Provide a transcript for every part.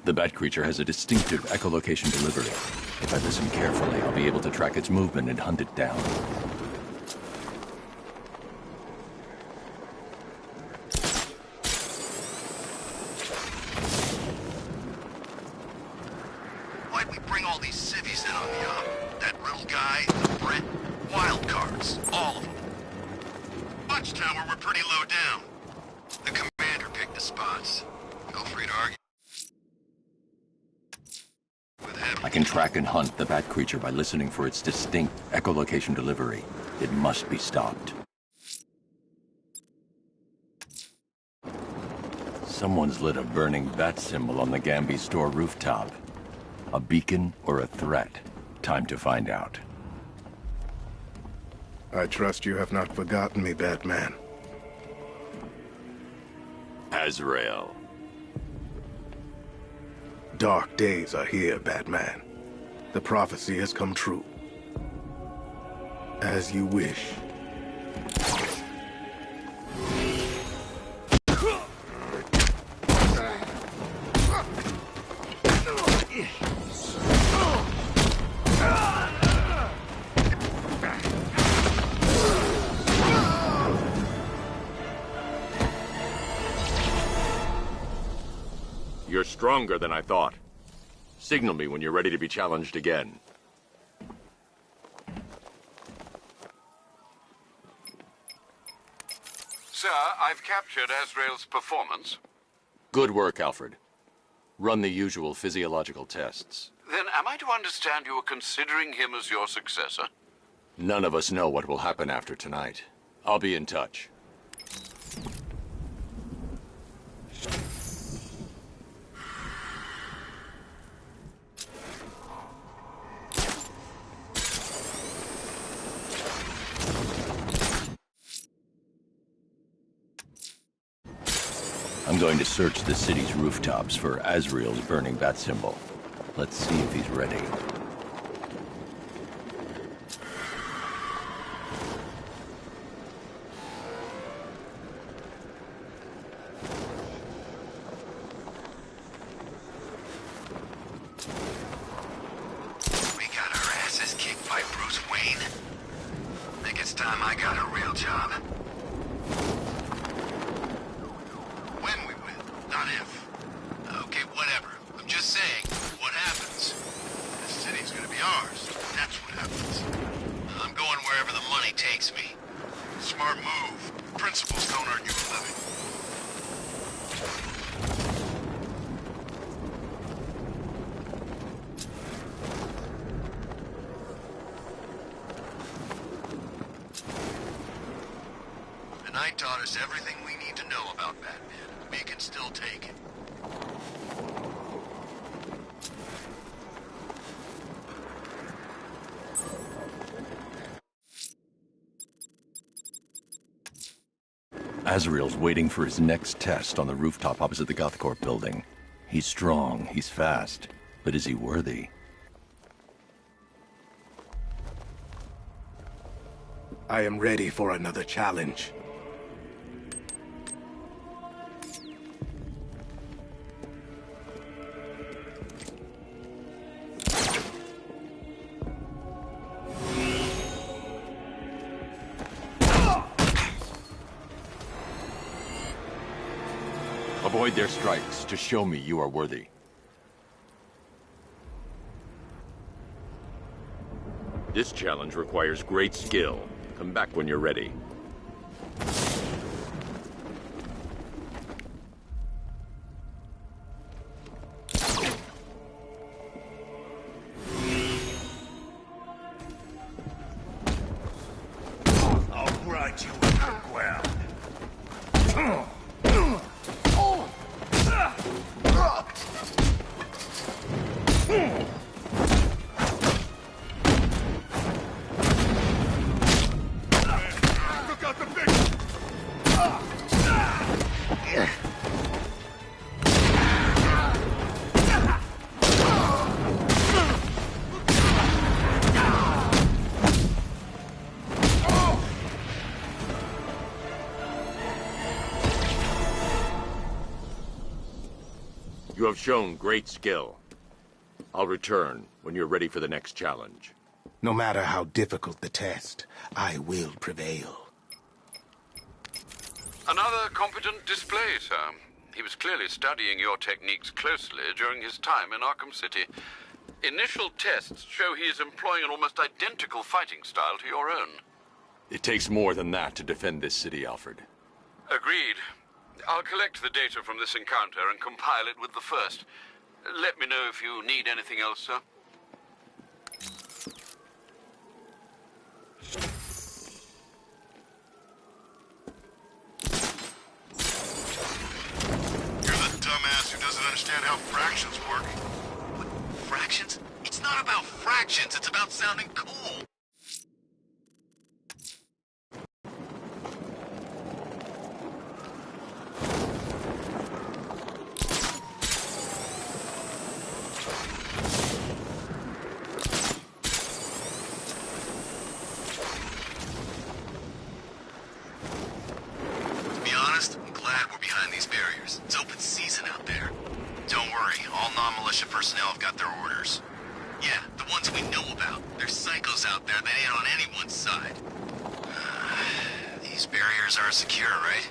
The bat creature has a distinctive echolocation delivery. If I listen carefully, I'll be able to track its movement and hunt it down. Why'd we bring all these civvies in on the op? That little guy, the Brit, wild cards, all of them. Watchtower, we're pretty low down. The commander picked the spots. Feel free to argue with him. I can track and hunt the bat creature by listening for its distinct echolocation delivery. It must be stopped. Someone's lit a burning bat symbol on the Gambi store rooftop. A beacon or a threat? Time to find out. I trust you have not forgotten me, Batman. Azrael. Dark days are here, Batman. The prophecy has come true. As you wish. You're stronger than I thought. Signal me when you're ready to be challenged again. Sir, I've captured Azrael's performance. Good work, Alfred. Run the usual physiological tests. Then am I to understand you are considering him as your successor? None of us know what will happen after tonight. I'll be in touch. I'm going to search the city's rooftops for Azrael's burning bat symbol. Let's see if he's ready. We got our asses kicked by Bruce Wayne. Think it's time I got a real job. When we win, not if. Okay, whatever. I'm just saying, what happens? This city's gonna be ours. That's what happens. I'm going wherever the money takes me. Smart move. Principals don't earn you a living. The night taught us everything we need to know about Batman. We can still take it. Azrael's waiting for his next test on the rooftop opposite the GothCorp building. He's strong, he's fast, but is he worthy? I am ready for another challenge. Avoid their strikes to show me you are worthy. This challenge requires great skill. Come back when you're ready. I'll grind you into the ground. You have shown great skill. I'll return when you're ready for the next challenge. No matter how difficult the test, I will prevail. Another competent display, sir. He was clearly studying your techniques closely during his time in Arkham City. Initial tests show he is employing an almost identical fighting style to your own. It takes more than that to defend this city, Alfred. Agreed. I'll collect the data from this encounter and compile it with the first. Let me know if you need anything else, sir. You're the dumbass who doesn't understand how fractions work. What? Fractions? It's not about fractions, it's about sounding cool. To be honest, I'm glad we're behind these barriers. It's open season out there. Don't worry, all non-militia personnel have got their orders. Yeah, the ones we know about. There's psychos out there that ain't on anyone's side. These barriers are secure, right?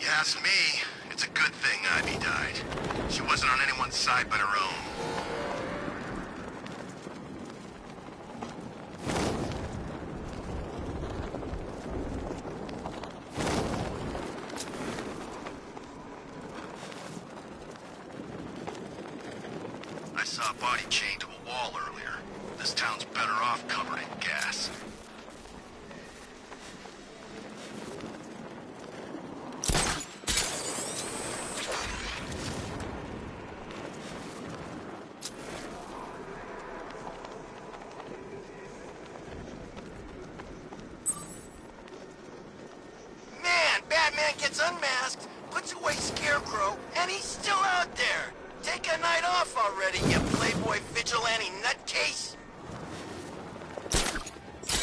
You ask me, it's a good thing Ivy died. She wasn't on anyone's side but her own. I saw a body chained to a wall earlier. This town's better off covered in gas. Batman gets unmasked, puts away Scarecrow, and he's still out there. Take a night off already, you playboy vigilante nutcase.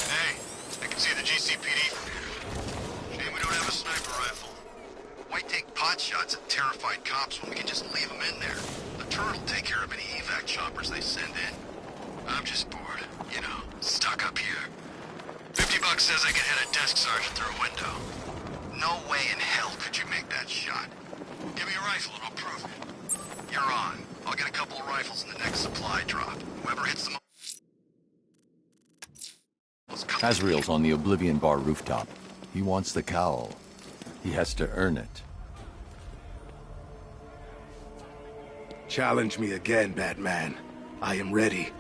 Hey, I can see the GCPD from here. Shame we don't have a sniper rifle. Why take pot shots at terrified cops when we can just leave them in there? The turret will take care of any evac choppers they send in. I'm just bored, you know, stuck up here. $50 says I can hit a desk sergeant through a window. No way in hell could you make that shot. Give me a rifle and I'll prove it. You're on. I'll get a couple of rifles in the next supply drop. Whoever hits them... Azrael's on the Oblivion Bar rooftop. He wants the cowl. He has to earn it. Challenge me again, Batman. I am ready.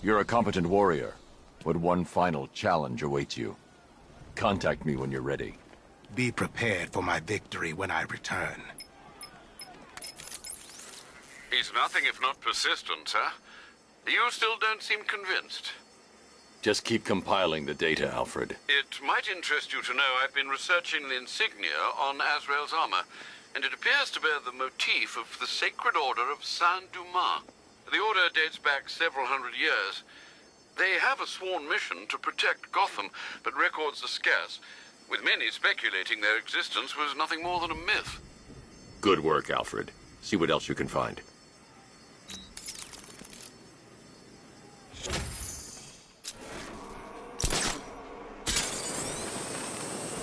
You're a competent warrior, but one final challenge awaits you. Contact me when you're ready. Be prepared for my victory when I return. He's nothing if not persistent, sir. You still don't seem convinced. Just keep compiling the data, Alfred. It might interest you to know I've been researching the insignia on Azrael's armor. and it appears to bear the motif of the Sacred Order of Saint-Dumas. The order dates back several hundred years. They have a sworn mission to protect Gotham, but records are scarce, with many speculating their existence was nothing more than a myth. Good work, Alfred. See what else you can find.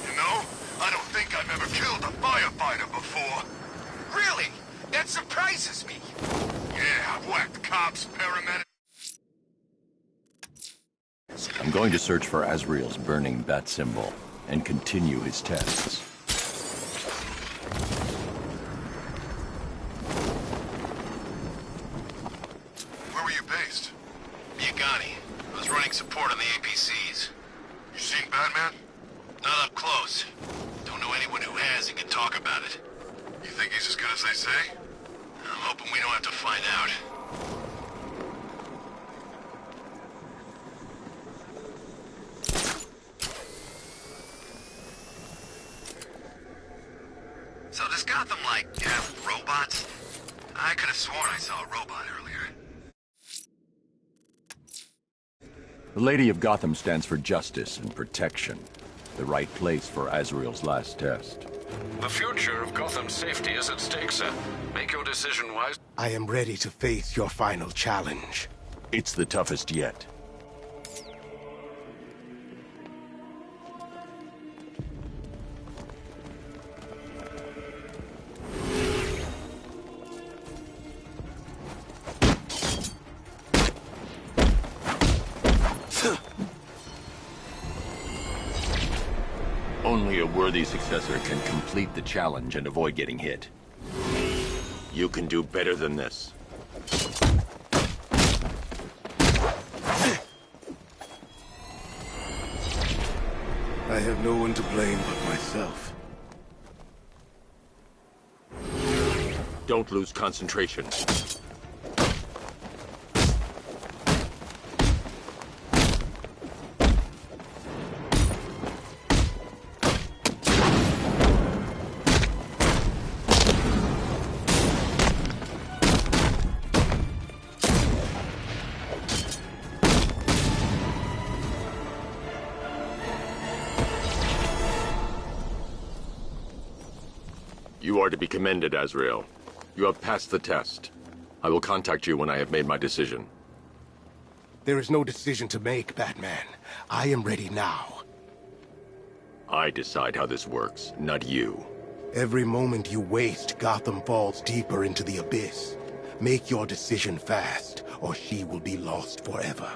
You know, I don't think I've ever killed a firefighter before. Really? That surprises me. Yeah, I've whacked cops, paramedics. I'm going to search for Azrael's burning bat symbol and continue his tests. Where were you based? Miagani. I was running support on the APCs. You seen Batman? Not up close. Don't know anyone who has and can talk about it. You think he's as good as they say? I'm hoping we don't have to find out. So does Gotham, like, have robots? I could have sworn I saw a robot earlier. The Lady of Gotham stands for justice and protection. The right place for Azrael's last test. The future of Gotham's safety is at stake, sir. Make your decision wise. I am ready to face your final challenge. It's the toughest yet. Only a worthy successor can complete the challenge and avoid getting hit. You can do better than this. I have no one to blame but myself. Don't lose concentration. You are to be commended, Azrael. You have passed the test. I will contact you when I have made my decision. There is no decision to make, Batman. I am ready now. I decide how this works, not you. Every moment you waste, Gotham falls deeper into the abyss. Make your decision fast, or she will be lost forever.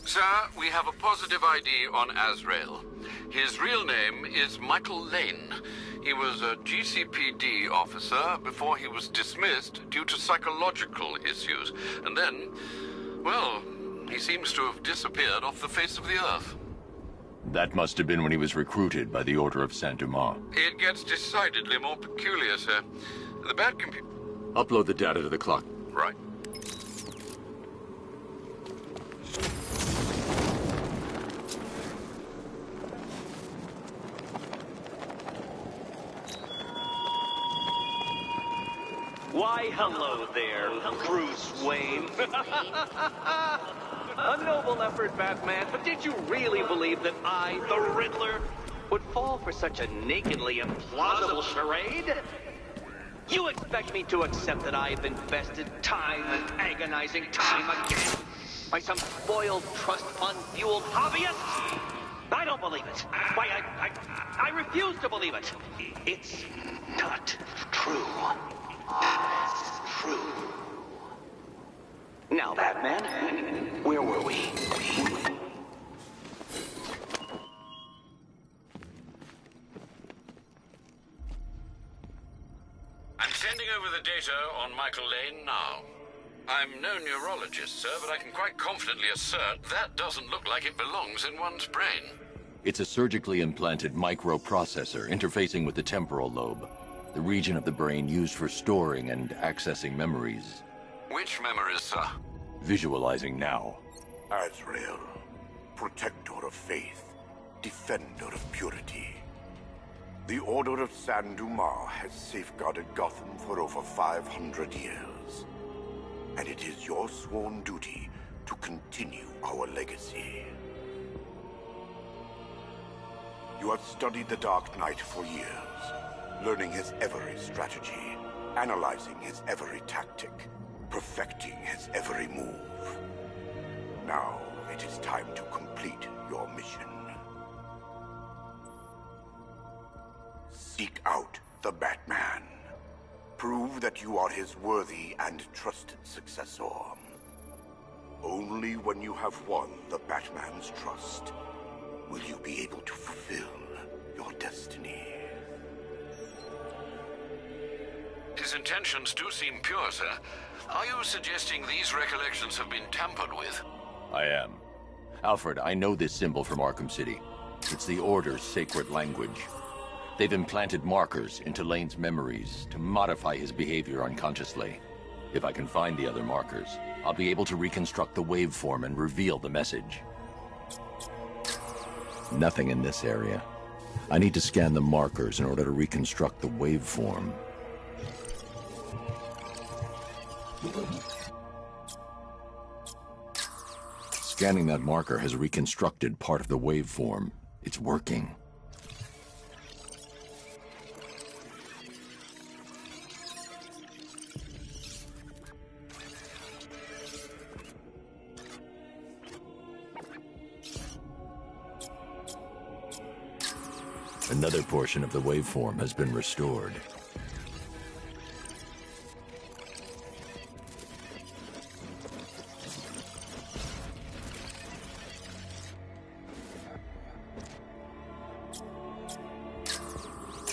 Sir, we have a positive ID on Azrael. His real name is Michael Lane. He was a GCPD officer before he was dismissed due to psychological issues. And then, well, he seems to have disappeared off the face of the earth. That must have been when he was recruited by the Order of Saint-Dumas. It gets decidedly more peculiar, sir. The Bat computer... Upload the data to the clock. Right. Why, hello there, Bruce Wayne. A noble effort, Batman, but did you really believe that I, the Riddler, would fall for such a nakedly implausible charade? You expect me to accept that I've invested time and agonizing time again by some spoiled trust fund-fueled hobbyist? I don't believe it. Why, I refuse to believe it. It's not true. True. Now, Batman, where were we? I'm sending over the data on Michael Lane now. I'm no neurologist, sir, but I can quite confidently assert that doesn't look like it belongs in one's brain. It's a surgically implanted microprocessor interfacing with the temporal lobe, the region of the brain used for storing and accessing memories. Which memories, sir? Visualizing now. Azrael, protector of faith, defender of purity. The Order of San Dumas has safeguarded Gotham for over 500 years. And it is your sworn duty to continue our legacy. You have studied the Dark Knight for years, learning his every strategy, analyzing his every tactic, perfecting his every move. Now, it is time to complete your mission. Seek out the Batman. Prove that you are his worthy and trusted successor. Only when you have won the Batman's trust will you be able to fulfill your destiny. His intentions do seem pure, sir. Are you suggesting these recollections have been tampered with? I am. Alfred, I know this symbol from Arkham City. It's the Order's sacred language. They've implanted markers into Lane's memories to modify his behavior unconsciously. If I can find the other markers, I'll be able to reconstruct the waveform and reveal the message. Nothing in this area. I need to scan the markers in order to reconstruct the waveform. Scanning that marker has reconstructed part of the waveform. It's working. Another portion of the waveform has been restored.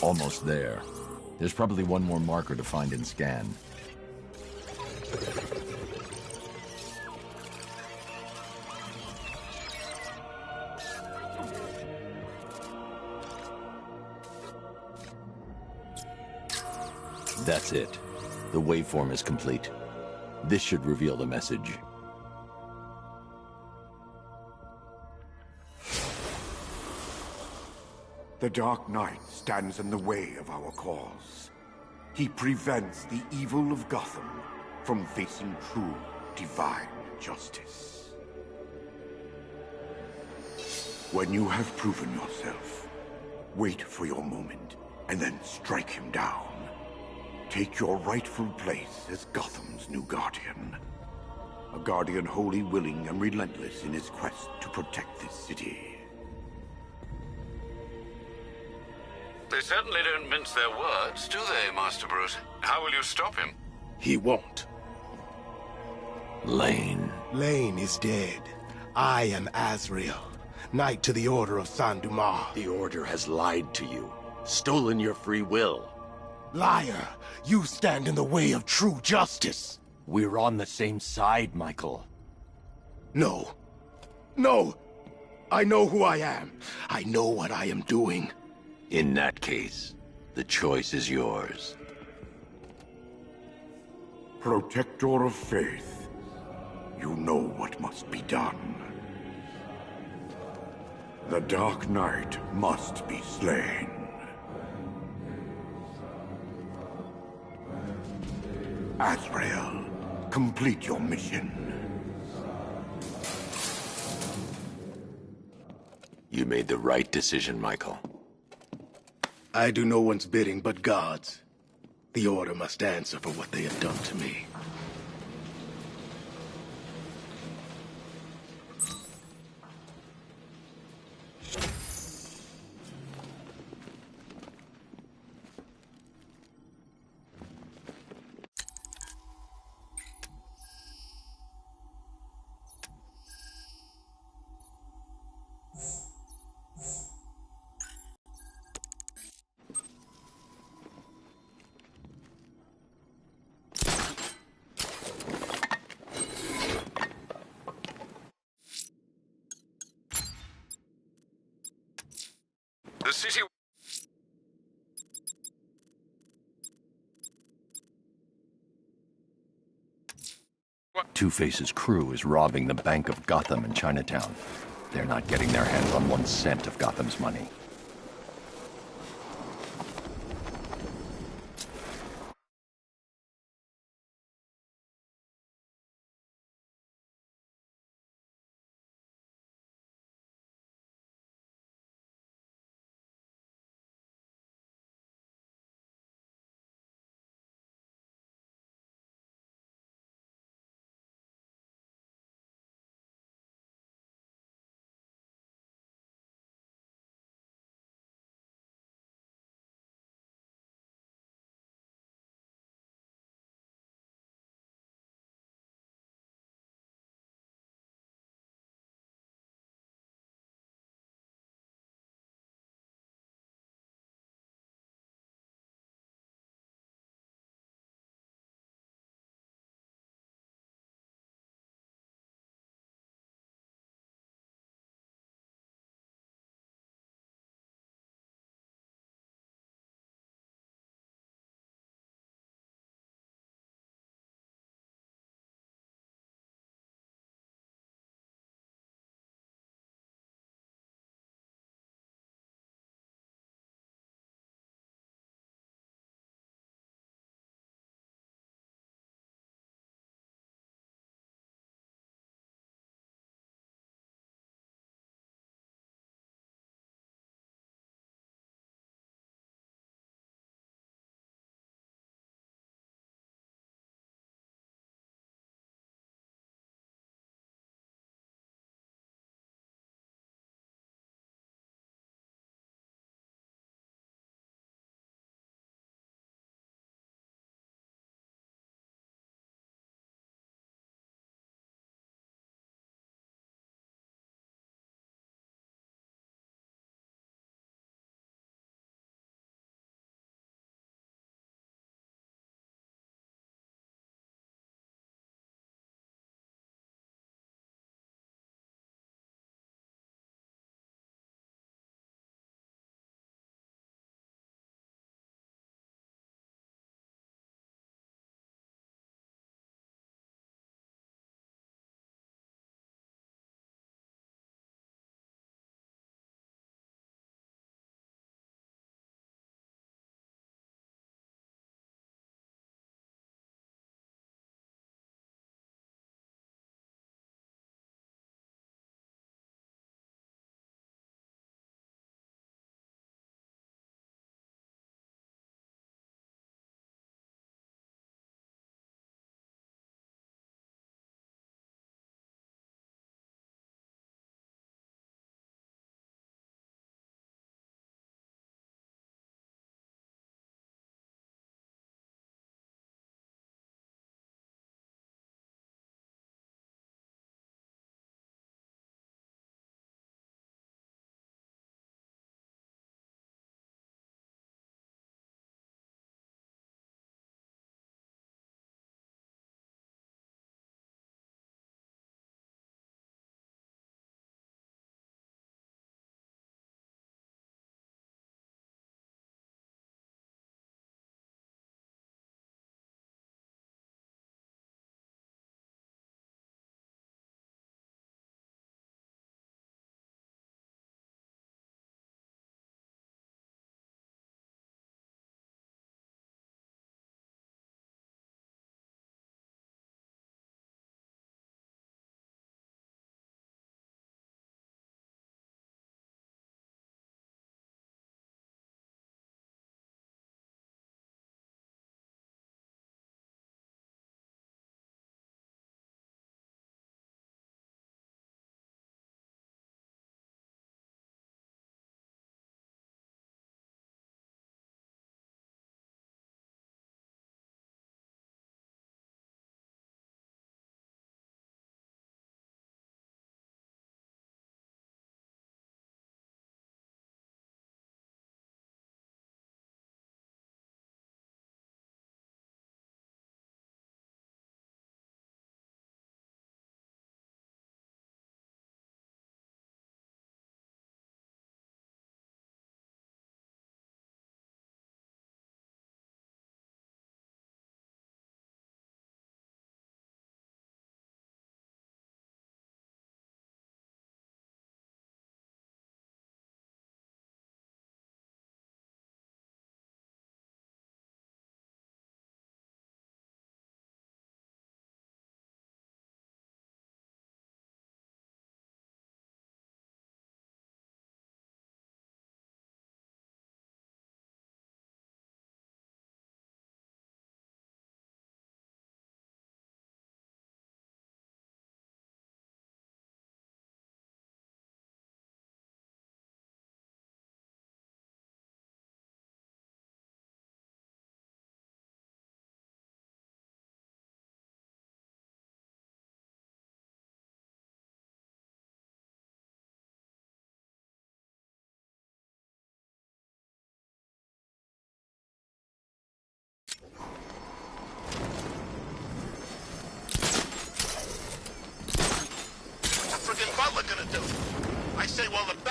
Almost there. There's probably one more marker to find and scan. That's it. The waveform is complete. This should reveal the message. The Dark Knight stands in the way of our cause. He prevents the evil of Gotham from facing true, divine justice. When you have proven yourself, wait for your moment, and then strike him down. Take your rightful place as Gotham's new guardian. A guardian wholly willing and relentless in his quest to protect this city. They certainly don't mince their words, do they, Master Bruce? How will you stop him? He won't. Lane. Lane is dead. I am Azrael, Knight to the Order of San Dumas. The Order has lied to you, stolen your free will. Liar! You stand in the way of true justice! We're on the same side, Michael. No. No! I know who I am. I know what I am doing. In that case, the choice is yours. Protector of faith, you know what must be done. The Dark Knight must be slain. Azrael, complete your mission. You made the right decision, Michael. I do no one's bidding but God's. The Order must answer for what they have done to me. The city... Two-Face's crew is robbing the Bank of Gotham in Chinatown. They're not getting their hands on 1 cent of Gotham's money.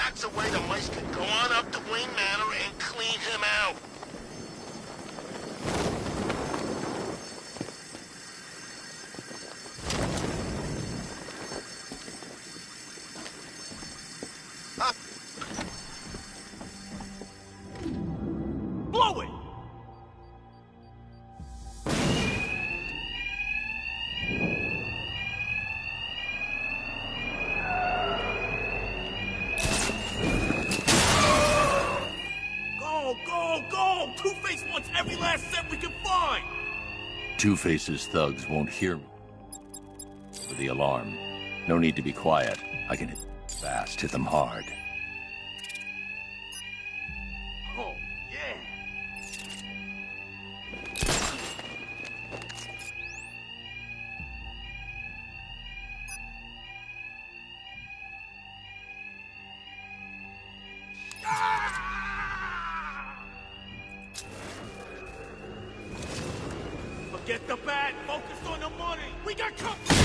spots away, the mice can go on up to Wayne Manor and clean him out. Blow it! Go! Two-Face wants every last cent we can find! Two-Face's thugs won't hear me. For the alarm. No need to be quiet. I can hit fast, hit them hard. Oh, yeah! Forget the bat, focus on the money! We got company!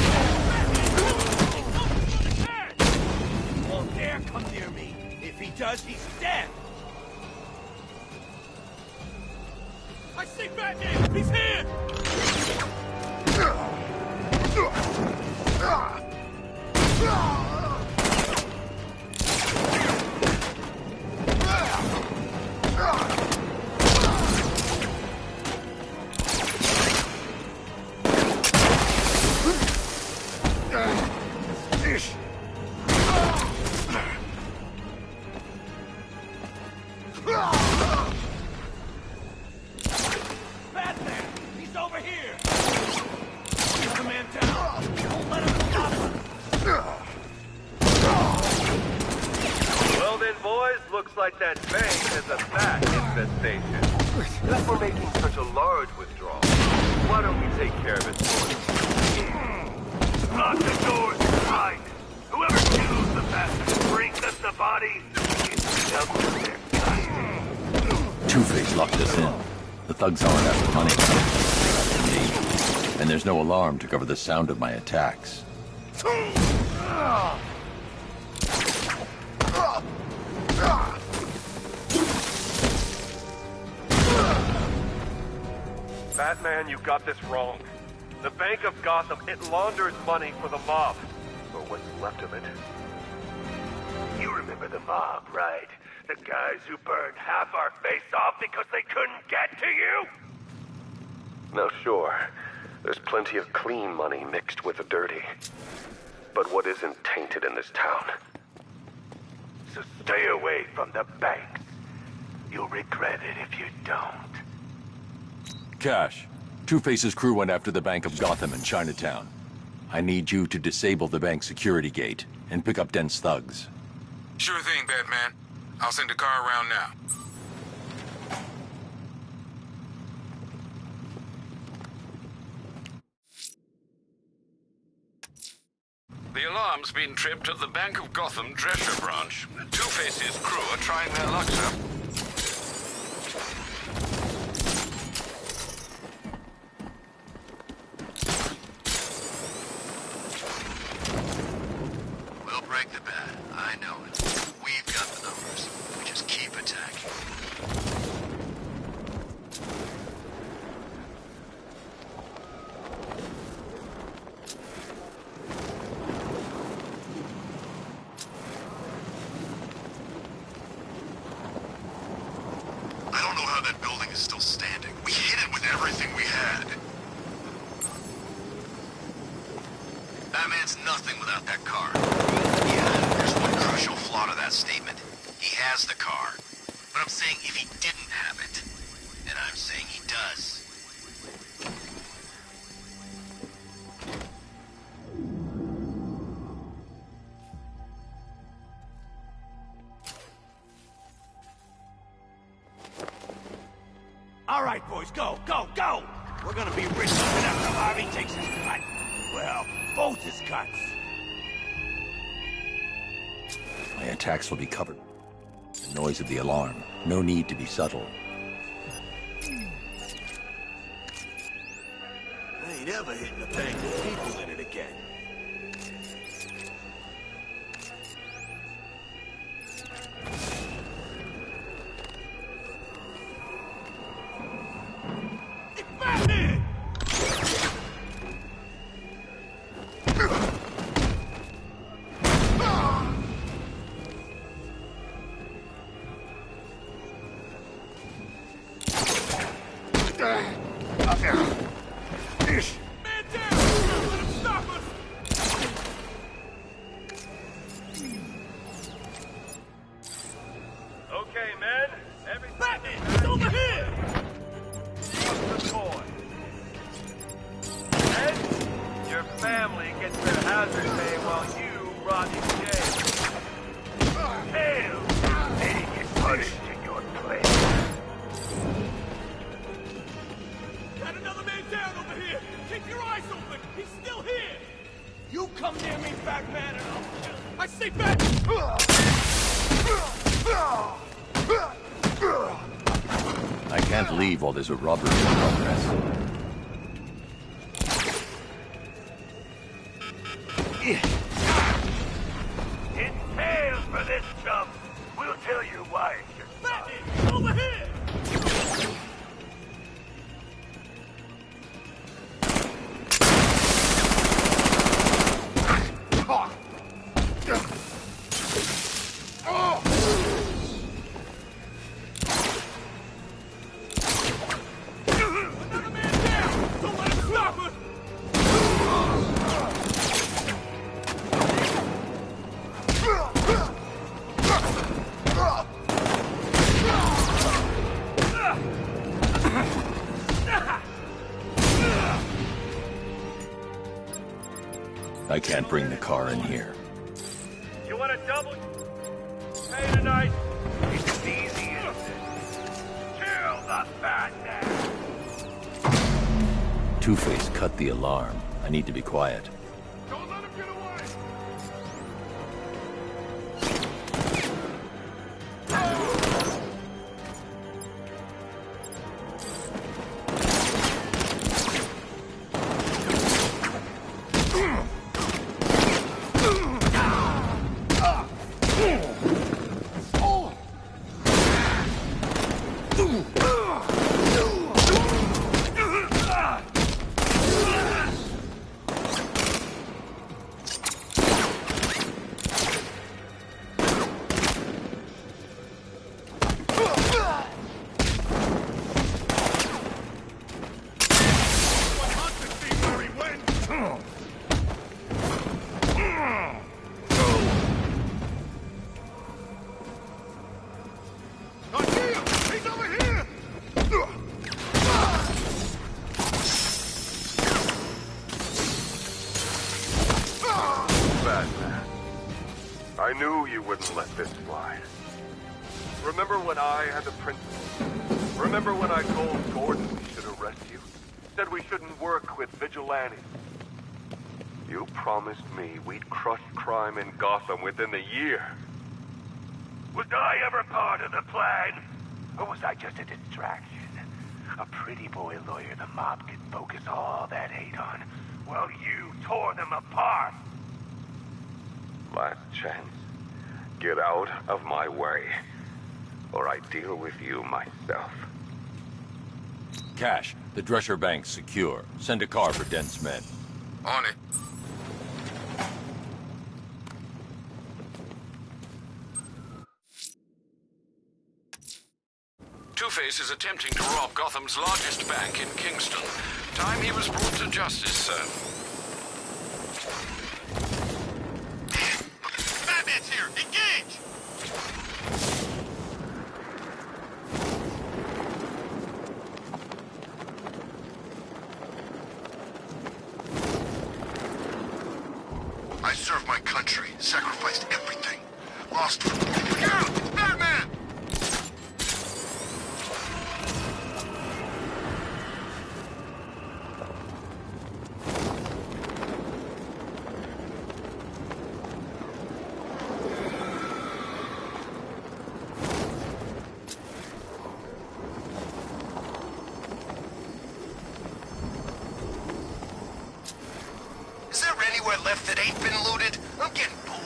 Won't dare come near me! If he does, he's dead! I see Batman! He's here! Batman! He's over here! Get the man down! Don't let him stop us! Well then, boys, looks like that bank has a bat infestation. Since we're making such a large withdrawal, why don't we take care of it for you? Lock the doors tight! Whoever kills the bastard brings us the body is double their time. Two-Face locked us in. The thugs aren't after money. They're after me. And there's no alarm to cover the sound of my attacks. Batman, you got this wrong. The Bank of Gotham, it launders money for the mob. Or what's left of it. You remember the mob, right? The guys who burned half our face off because they couldn't get to you? Now sure, there's plenty of clean money mixed with the dirty. But what isn't tainted in this town? So stay away from the banks. You'll regret it if you don't. Cash. Two-Face's crew went after the Bank of Gotham in Chinatown. I need you to disable the bank security gate and pick up Dent's thugs. Sure thing, Batman. I'll send a car around now. The alarm's been tripped at the Bank of Gotham Drescher branch. Two-Face's crew are trying their luck, sir. We'll break the bat. I know it. We've got the numbers. We just keep attacking. I don't know how that building is still standing. We hit it with everything we had. Batman's nothing without that car. Yeah, there's one crucial flaw to that statement. He has the car. But I'm saying if he didn't have it, then I'm saying he does. All right, boys, go! We're gonna be rich even after Harvey takes his cut. Well, both his cuts. My attacks will be covered. The noise of the alarm. No need to be subtle. I ain't ever hitting the bank with people in it again. Okay, men. Everything. Batman, it's over here! What's the toy? Ed, your family gets their hazard pay while you rot in jail. Tails! They get punished in your place. Got another man down over here! Keep your eyes open! He's still here! You come near me, Batman, and I'll kill you! I say Bat! I can't leave while there's a robbery in progress. It's Tails for this chump. We'll tell you why it's your Batman, over here! Another man down! Don't let him stop us! I can't bring the car in here. You want a double pay tonight? It's easy, isn't it? Kill the Batman! Two-Face cut the alarm. I need to be quiet. Don't let him get away! Batman. I knew you wouldn't let this slide. Remember when I had the principal? Remember when I told Gordon we should arrest you? Said we shouldn't work with vigilantes? You promised me we'd crush crime in Gotham within the year. Was I ever part of the plan? Or was I just a distraction? A pretty boy lawyer the mob could focus all that hate on, while you tore them apart. Last chance. Get out of my way, or I deal with you myself. Cash, the Drescher Bank's secure. Send a car for Dent's men. On it. Two-Face is attempting to rob Gotham's largest bank in Kingston. Time he was brought to justice, sir. Batman's here! Engage! I served my country, sacrificed everything. Lost... Look out! It's Batman! Is there anywhere left that ain't been looted? I'm getting bored.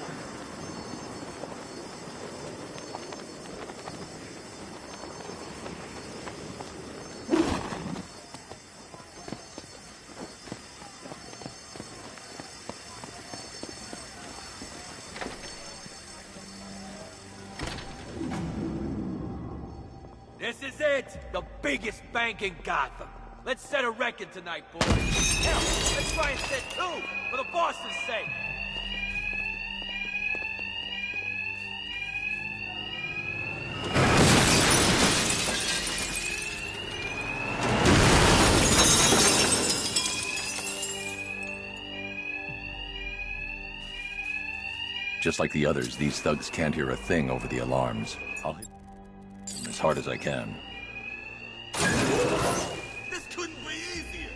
This is is it! The biggest bank in Gotham! Let's set a record tonight, boys. Hell, let's try and set two, for the boss's sake! Just like the others, these thugs can't hear a thing over the alarms. I'll hit them as hard as I can. This couldn't be easier!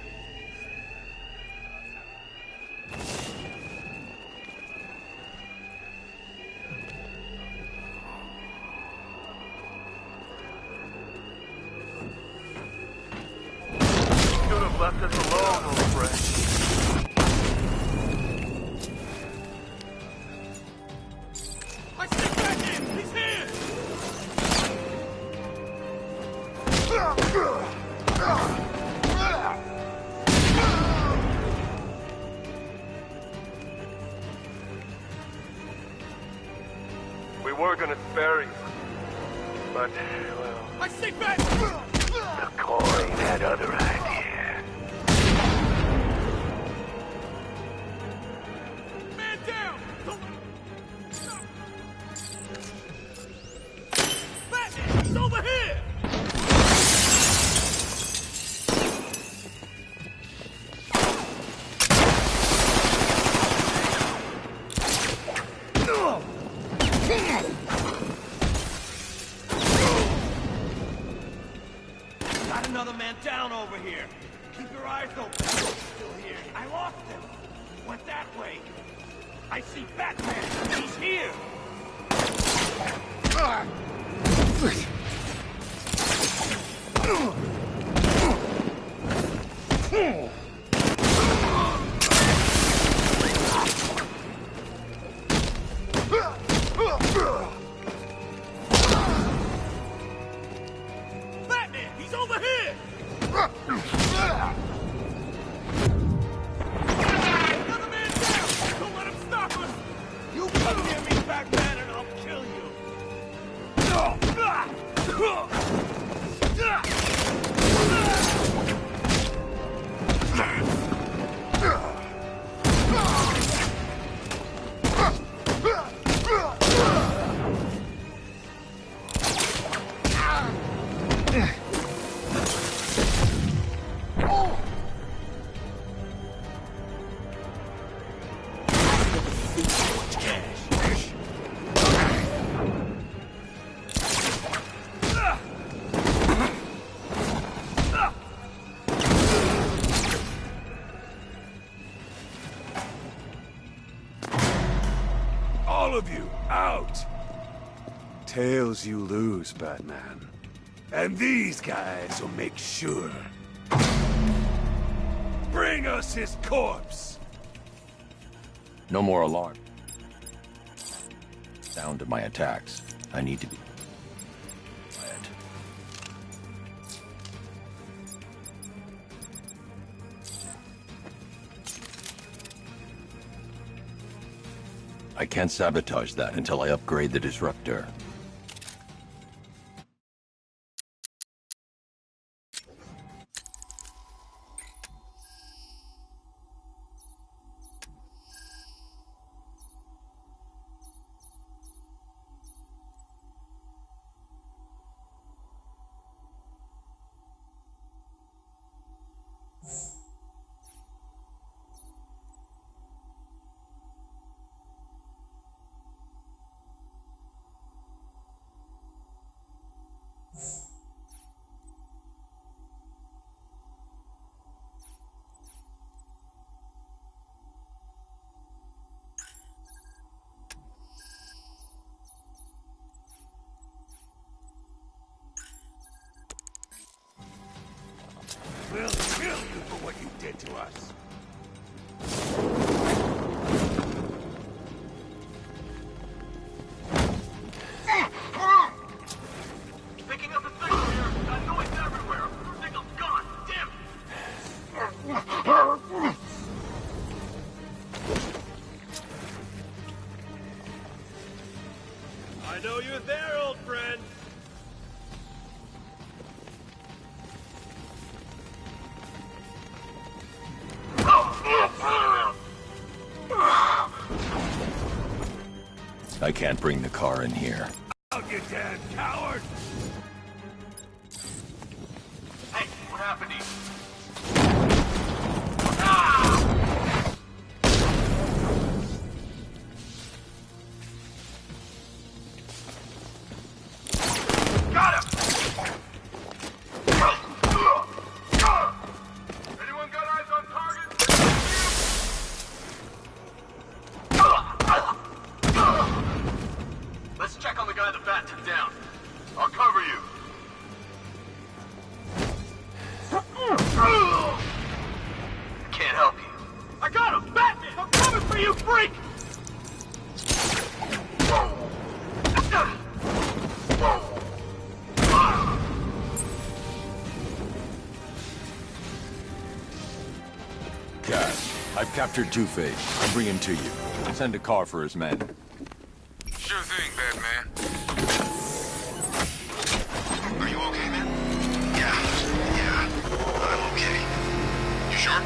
Should have left us alone, old friend. I stick back in! He's here! We were gonna spare you. But, well... I stick back! The coin had other ideas. Man down! Don't... Batman! He's over here! Got another man down over here. Keep your eyes open. Still here. I lost him. He went that way. I see Batman. He's here. Batman, he's over here. Another man down. Don't let him stop us. You come near me, Batman, and I'll kill you. All of you, out! Tails you lose, Batman. And these guys will make sure. Bring us his corpse! No more alarm. Sound of my attacks. I need to be quiet. I can't sabotage that until I upgrade the disruptor. We'll kill you for what you did to us. Picking up a signal here. Got noise everywhere. Signal's gone. Damn it. I know you're there, old friend. I can't bring the car in here. Out, you damn coward! Hey, what happened to you? Got him! Anyone got eyes on target? Let's check on the guy the bat took down. I'll cover you. Can't help you. I got him! Batman! I'm coming for you, freak! Cass, I've captured Two-Face. I'll bring him to you. Send a car for his men. Sure thing, Batman. Are you okay, man? Yeah, I'm okay. You sure?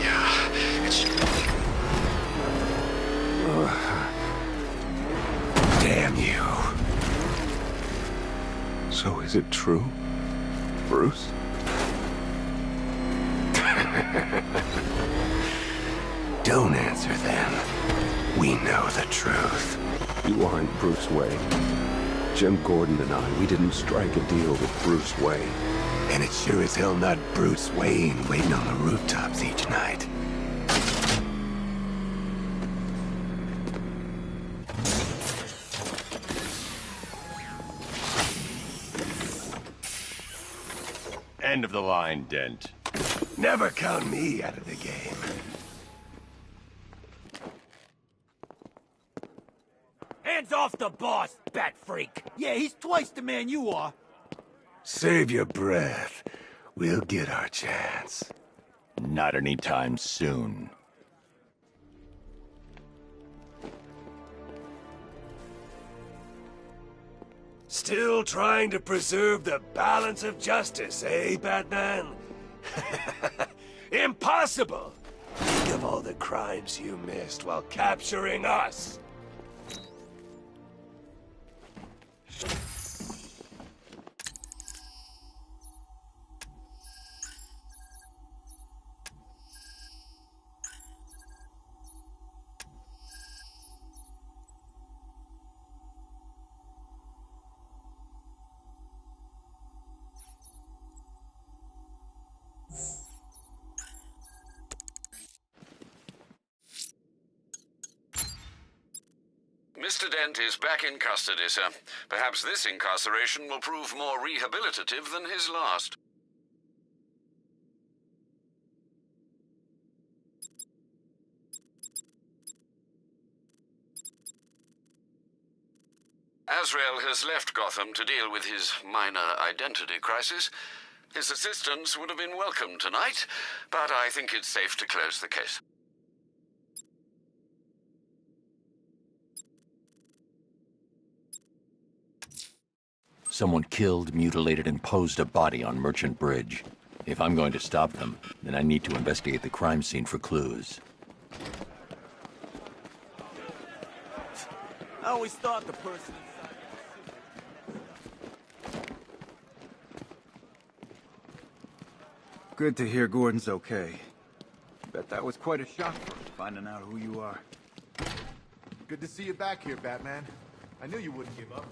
Yeah, it's... Damn you. So is it true, Bruce? Don't answer then. We know the truth. You aren't Bruce Wayne. Jim Gordon and I, we didn't strike a deal with Bruce Wayne. And it's sure as hell not Bruce Wayne waiting on the rooftops each night. End of the line, Dent. Never count me out of the game. Hands off the boss, bat freak! Yeah, he's twice the man you are. Save your breath. We'll get our chance. Not anytime soon. Still trying to preserve the balance of justice, eh, Batman? Impossible! Think of all the crimes you missed while capturing us. Mr. Dent is back in custody, sir. Perhaps this incarceration will prove more rehabilitative than his last. Azrael has left Gotham to deal with his minor identity crisis. His assistance would have been welcome tonight, but I think it's safe to close the case. Someone killed, mutilated, and posed a body on Merchant Bridge. If I'm going to stop them, then I need to investigate the crime scene for clues. I always thought the person inside... Good to hear Gordon's okay. Bet that was quite a shock for him, finding out who you are. Good to see you back here, Batman. I knew you wouldn't give up.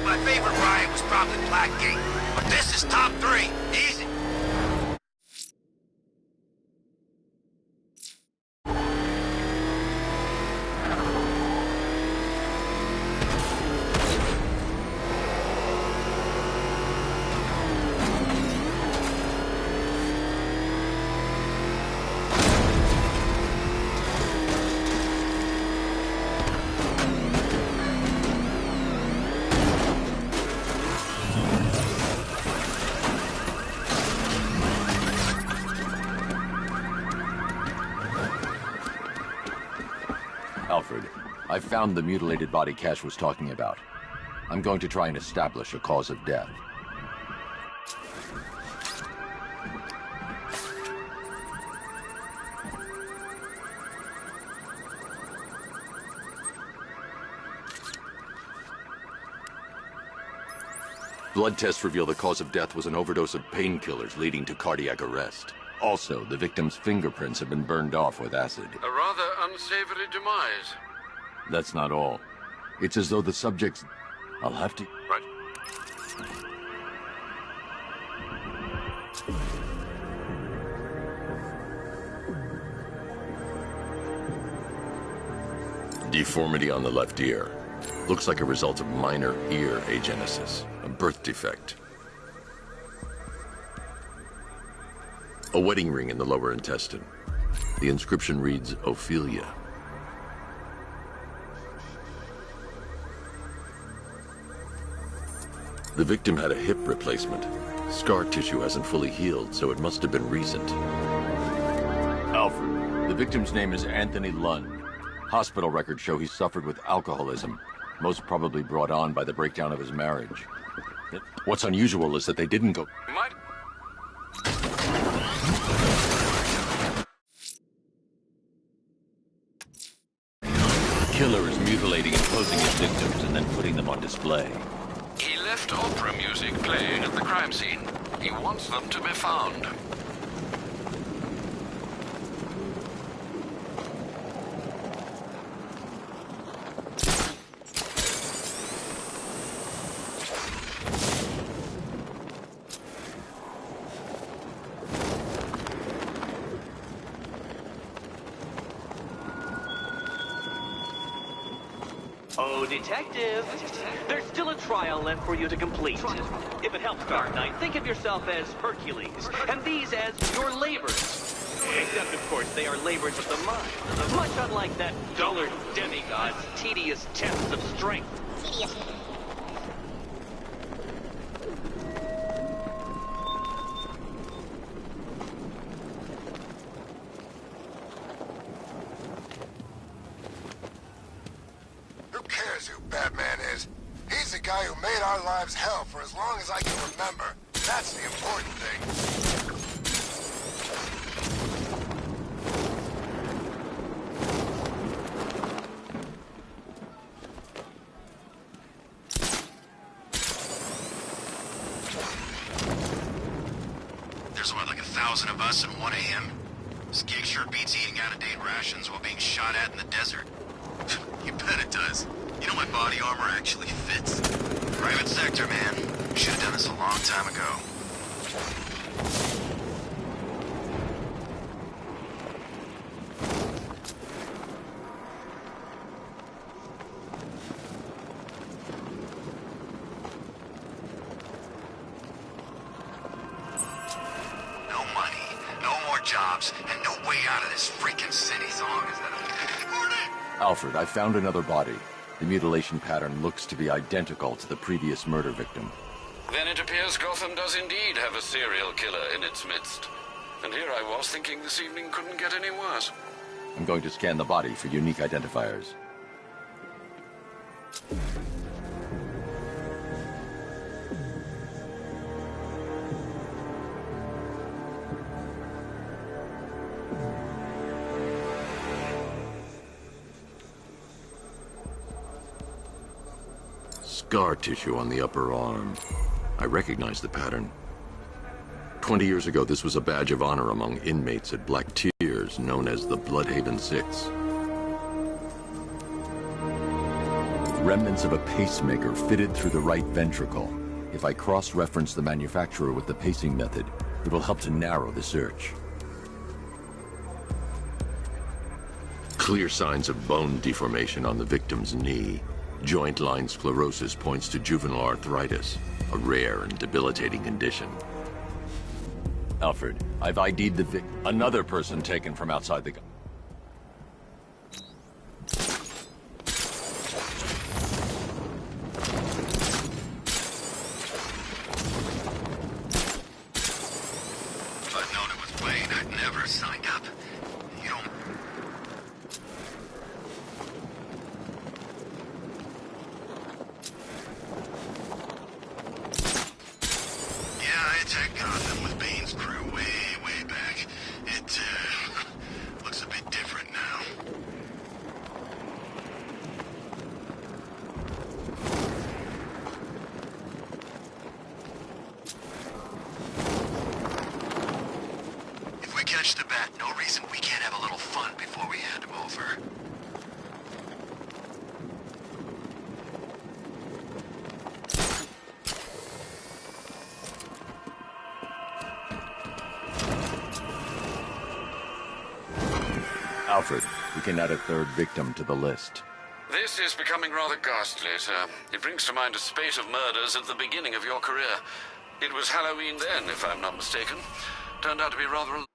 My favorite riot was probably Blackgate, but this is top 3. Easy. I've found the mutilated body Cash was talking about. I'm going to try and establish a cause of death. Blood tests reveal the cause of death was an overdose of painkillers leading to cardiac arrest. Also, the victim's fingerprints have been burned off with acid. A rather unsavory demise. That's not all. It's as though the subject's... I'll have to... Right. Deformity on the left ear. Looks like a result of minor ear agenesis, a birth defect. A wedding ring in the lower intestine. The inscription reads, Ophelia. The victim had a hip replacement. Scar tissue hasn't fully healed, so it must have been recent. Alfred, the victim's name is Anthony Lund. Hospital records show he suffered with alcoholism, most probably brought on by the breakdown of his marriage. What's unusual is that they didn't go... Killer is mutilating and posing as victims and then putting them on display. He left opera music playing at the crime scene. He wants them to be found. Oh, Detective, there's still a trial left for you to complete. If it helps, Dark Knight, think of yourself as Hercules, and these as your labors. Except, of course, they are labors of the mind, much unlike that dullard demigod's tedious tests of strength. Who cares who Batman is? He's the guy who made our lives hell for as long as I can remember. That's the important thing. There's what, like 1,000 of us in 1 a.m.? This gig sure beats eating out-of-date rations while being shot at in the desert. You bet it does. You know my body armor actually fits. Private sector, man. Should have done this a long time ago. No money, no more jobs, and no way out of this freaking city so long as that... Alfred, I found another body. The mutilation pattern looks to be identical to the previous murder victim. Then it appears Gotham does indeed have a serial killer in its midst. And here I was thinking this evening couldn't get any worse. I'm going to scan the body for unique identifiers. Scar tissue on the upper arm. I recognize the pattern. 20 years ago, this was a badge of honor among inmates at Black Tiers, known as the Bloodhaven Six. Remnants of a pacemaker fitted through the right ventricle. If I cross-reference the manufacturer with the pacing method, it will help to narrow the search. Clear signs of bone deformation on the victim's knee. Joint line sclerosis points to juvenile arthritis, a rare and debilitating condition. Alfred, I've ID'd the another person taken from outside the... If I'd known it was Wayne, I'd never signed up. You don't... attacked Gotham with Bane's crew way back. It, looks a bit different now. If we catch the Bat, no reason we can't have a little fun before we hand him over. Alfred, we can add a third victim to the list. This is becoming rather ghastly, sir. It brings to mind a spate of murders at the beginning of your career. It was Halloween then, if I'm not mistaken. Turned out to be rather a...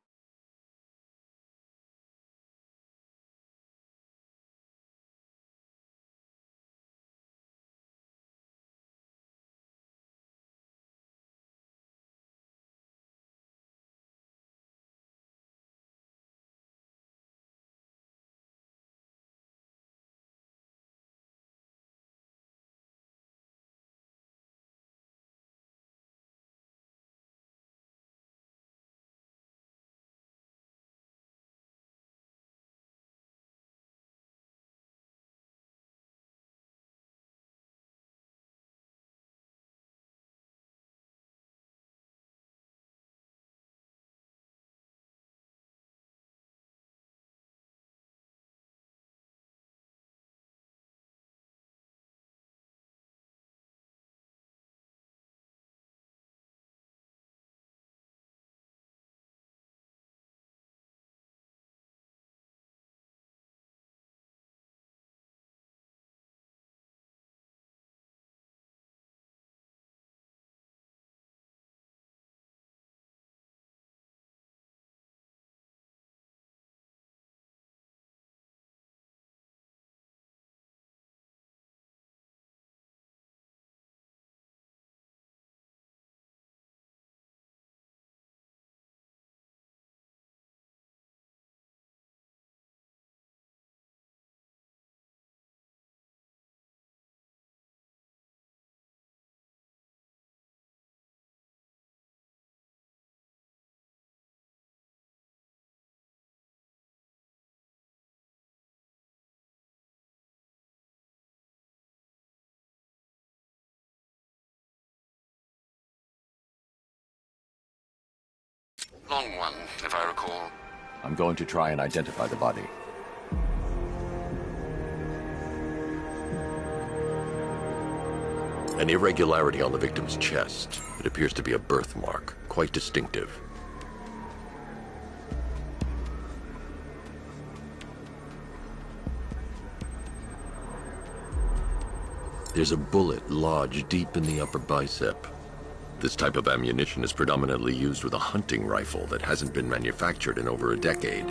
long one, if I recall. I'm going to try and identify the body. An irregularity on the victim's chest. It appears to be a birthmark, quite distinctive. There's a bullet lodged deep in the upper bicep. This type of ammunition is predominantly used with a hunting rifle that hasn't been manufactured in over a decade.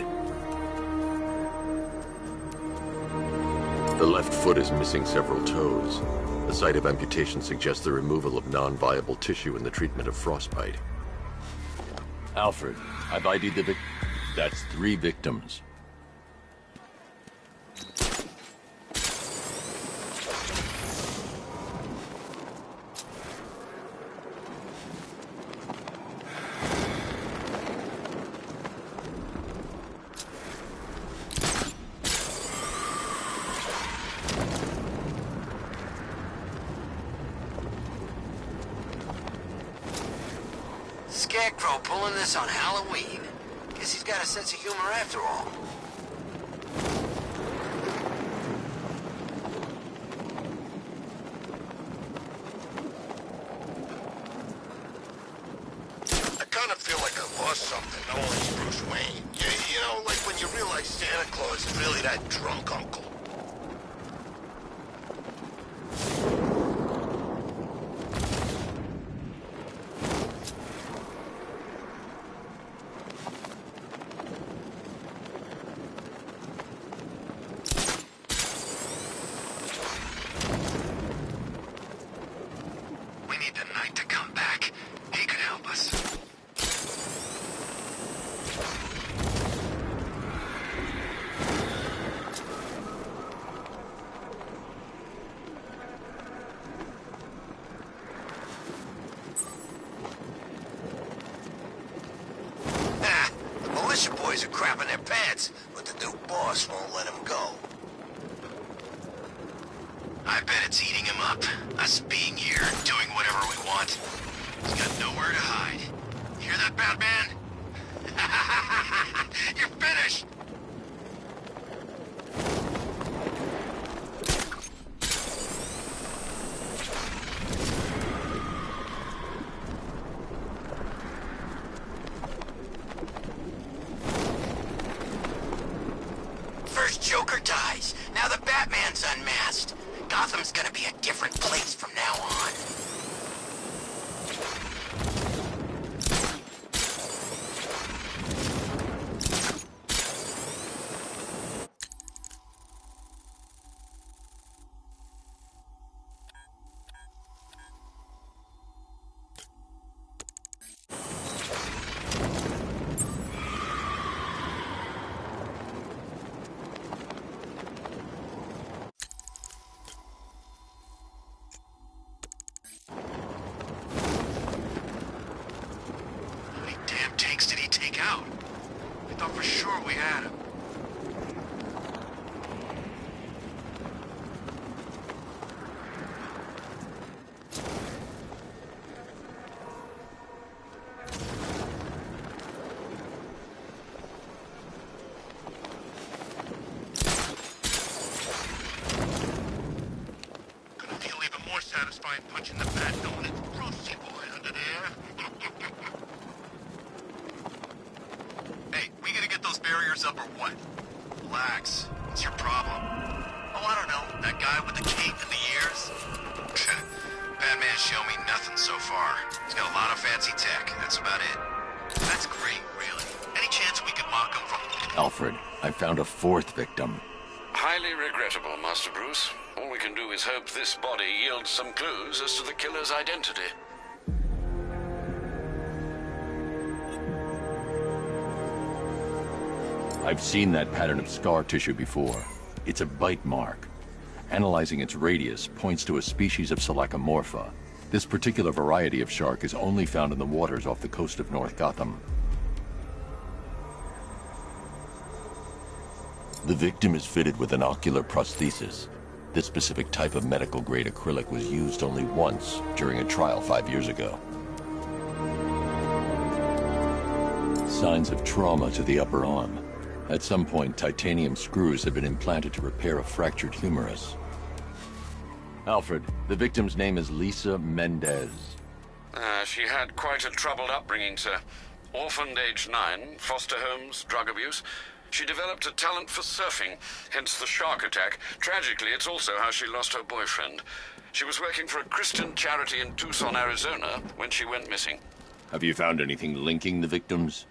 The left foot is missing several toes. The site of amputation suggests the removal of non-viable tissue in the treatment of frostbite. Alfred, I've ID'd the That's 3 victims. Scarecrow pulling this on Halloween. Guess he's got a sense of humor after all. I kind of feel like I lost something knowing it's Bruce Wayne. You know, like when you realize Santa Claus is really that drunk uncle. boys are crapping their pants, but the new boss won't let them go. I bet it's eating him up. Us being here, doing whatever we want. He's got nowhere to hide. Hear that, Batman? You're finished! First Joker dies. Now the Batman's unmasked. Gotham's gonna be a different place from now on. Out. I thought for sure we had him. Gonna feel even more satisfying punching the bat knowing it's Frosty Boy under there. Barriers up or what? Relax. What's your problem? Oh, I don't know. That guy with the cape and the ears? Batman's shown me nothing so far. He's got a lot of fancy tech. That's about it. That's great, really. Any chance we could mock him from... Alfred, I found a fourth victim. Highly regrettable, Master Bruce. All we can do is hope this body yields some clues as to the killer's identity. I've seen that pattern of scar tissue before. It's a bite mark. Analyzing its radius points to a species of Selachomorpha. This particular variety of shark is only found in the waters off the coast of North Gotham. The victim is fitted with an ocular prosthesis. This specific type of medical-grade acrylic was used only once during a trial 5 years ago. Signs of trauma to the upper arm. At some point, titanium screws had been implanted to repair a fractured humerus. Alfred, the victim's name is Lisa Mendez. She had quite a troubled upbringing, sir. Orphaned age 9, foster homes, drug abuse. She developed a talent for surfing, hence the shark attack. Tragically, it's also how she lost her boyfriend. She was working for a Christian charity in Tucson, Arizona, when she went missing. Have you found anything linking the victims?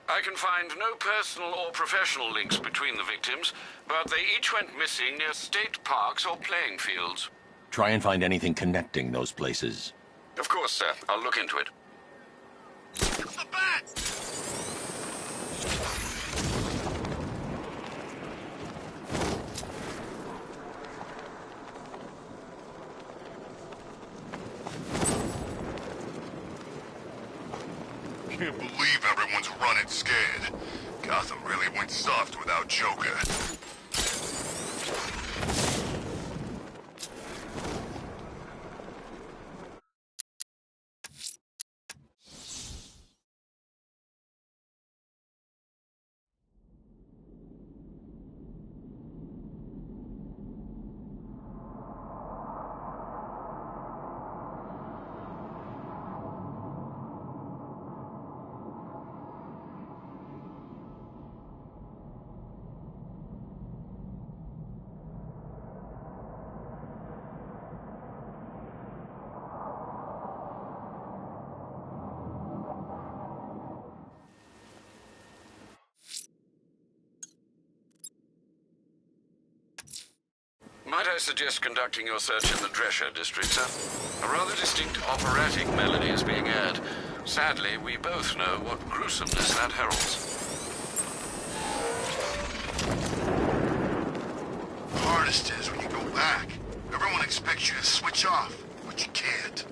I can find no personal or professional links between the victims, but they each went missing near state parks or playing fields. Try and find anything connecting those places. Of course, sir. I'll look into it. The bat! Can't believe everyone's running scared. Gotham really went soft without Joker. Might I suggest conducting your search in the Drescher district, sir? A rather distinct operatic melody is being aired. Sadly, we both know what gruesomeness that heralds. The hardest is when you go back. Everyone expects you to switch off, but you can't.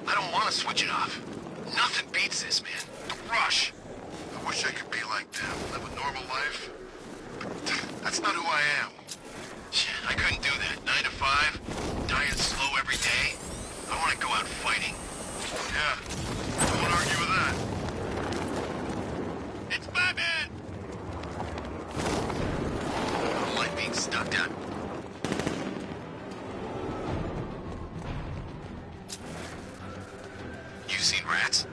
I don't want to switch it off. Nothing beats this, man. The rush. The Wish I could be like them, live a normal life. But that's not who I am. Shit, I couldn't do that. 9 to 5, dying slow every day. I want to go out fighting. Yeah, I won't argue with that. It's Batman! I don't like being stuck down. You seen rats?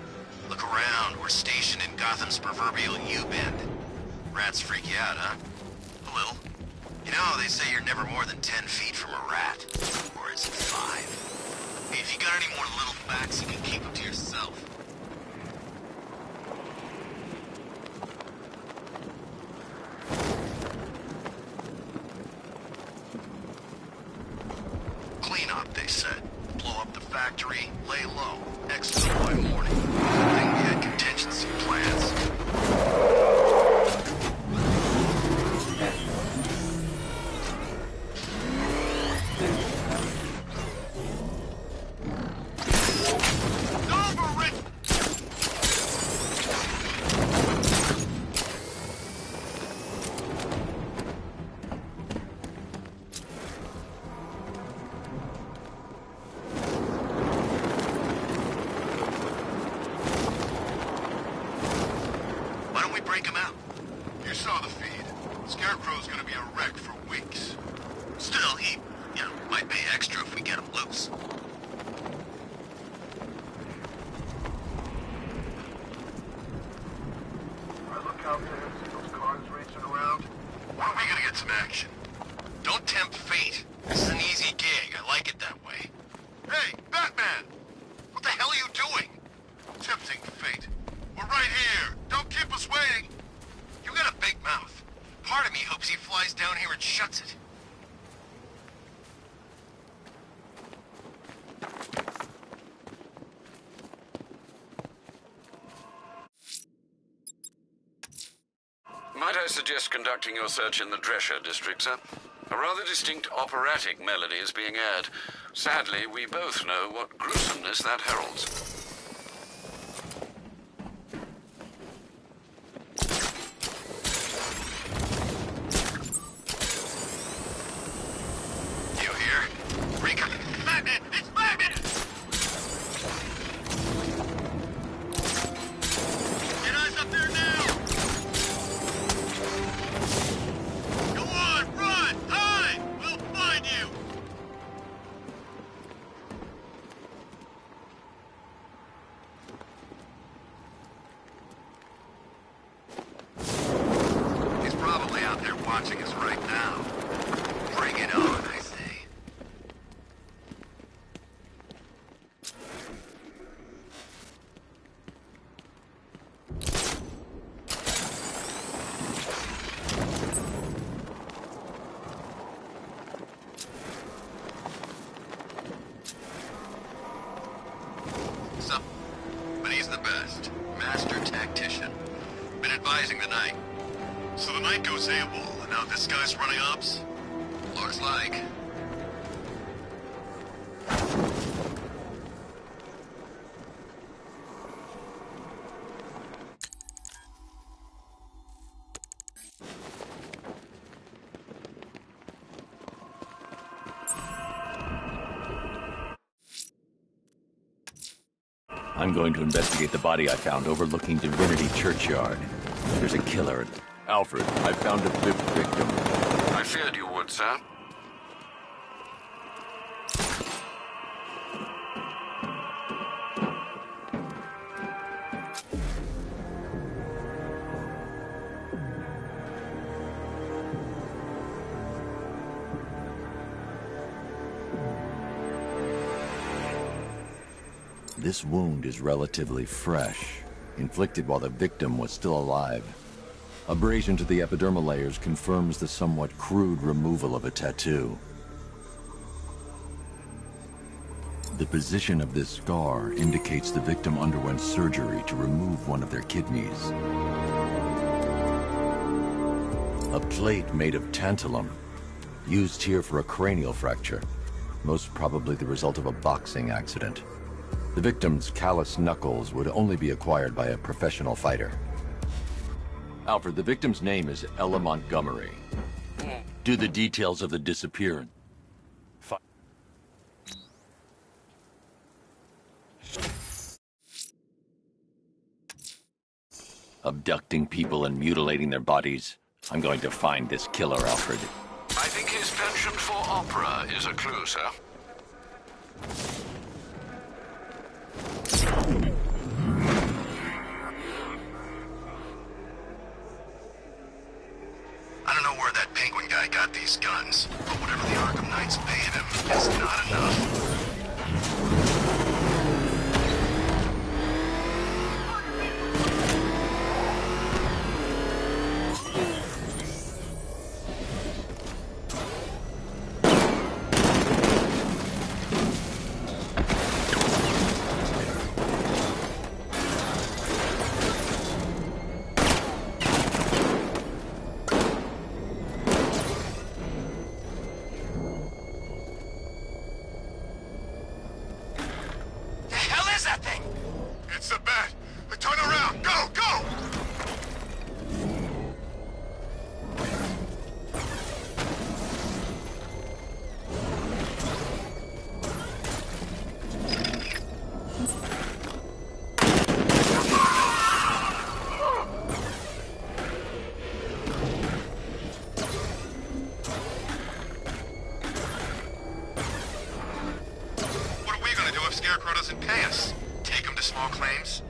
Look around. We're stationed in Gotham's proverbial U-bend. Rats freak you out, huh? A little. You know, they say you're never more than 10 feet from a rat. Or is it 5? Hey, if you got any more little facts, you can keep them to yourself. Clean up, they said. Blow up the factory, lay low. Exfil by morning. I think we had contingency plans. Might I suggest conducting your search in the Drescher district, sir? A rather distinct operatic melody is being aired. Sadly, we both know what gruesomeness that heralds. I'm going to investigate the body I found overlooking Divinity Churchyard. There's a killer. Alfred, I found a fifth victim. I feared you would, sir. This wound is relatively fresh, inflicted while the victim was still alive. Abrasion to the epidermal layers confirms the somewhat crude removal of a tattoo. The position of this scar indicates the victim underwent surgery to remove one of their kidneys. A plate made of tantalum, used here for a cranial fracture, most probably the result of a boxing accident. The victim's callous knuckles would only be acquired by a professional fighter. Alfred, the victim's name is Ella Montgomery. Do the details of the disappearance. Abducting people and mutilating their bodies. I'm going to find this killer, Alfred. I think his penchant for opera is a clue, sir. I don't know where that penguin guy got these guns, but whatever the Arkham Knights paid him is not enough. It's the bat! Turn around! Go! Go! What are we gonna do if Scarecrow doesn't pay us? Take him to small claims?